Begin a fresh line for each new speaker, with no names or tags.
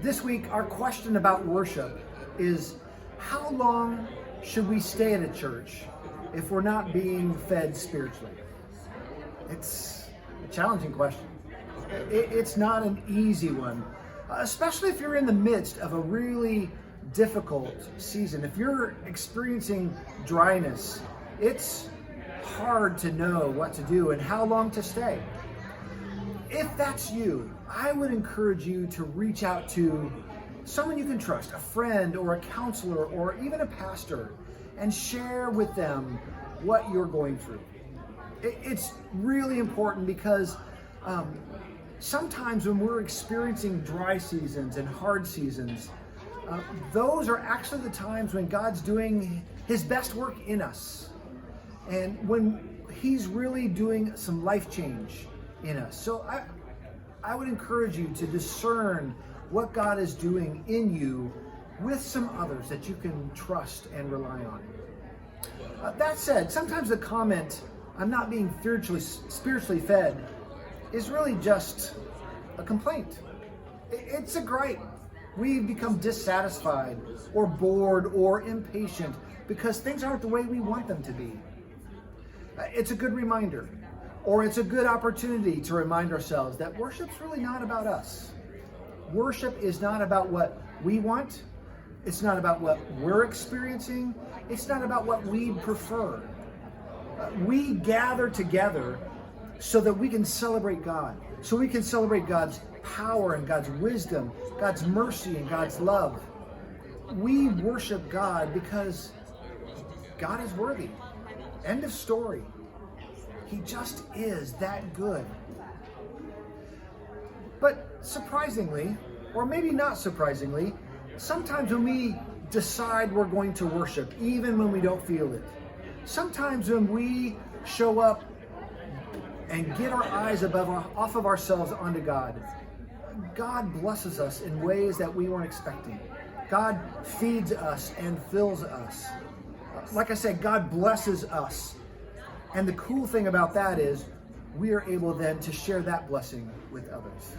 This week, our question about worship is, how long should we stay at a church if we're not being fed spiritually? It's a challenging question. It's not an easy one, especially if you're in the midst of a really difficult season. If you're experiencing dryness, it's hard to know what to do and how long to stay. If that's you, I would encourage you to reach out to someone you can trust, a friend or a counselor or even a pastor, and share with them what you're going through. It's really important because sometimes when we're experiencing dry seasons and hard seasons, those are actually the times when God's doing His best work in us, and when He's really doing some life change in us. So I would encourage you to discern what God is doing in you with some others that you can trust and rely on. That said, sometimes the comment, "I'm not being spiritually fed," is really just a complaint. It's a gripe. We've become dissatisfied or bored or impatient because things aren't the way we want them to be. It's a good reminder, or it's a good opportunity to remind ourselves that worship's really not about us. Worship is not about what we want. It's not about what we're experiencing. It's not about what we prefer. We gather together so that we can celebrate God, so we can celebrate God's power and God's wisdom, God's mercy and God's love. We worship God because God is worthy. End of story. He just is that good. But surprisingly, or maybe not surprisingly, sometimes when we decide we're going to worship, even when we don't feel it, sometimes when we show up and get our eyes off of ourselves onto God, God blesses us in ways that we weren't expecting. God feeds us and fills us. Like I said, God blesses us. And the cool thing about that is we are able then to share that blessing with others.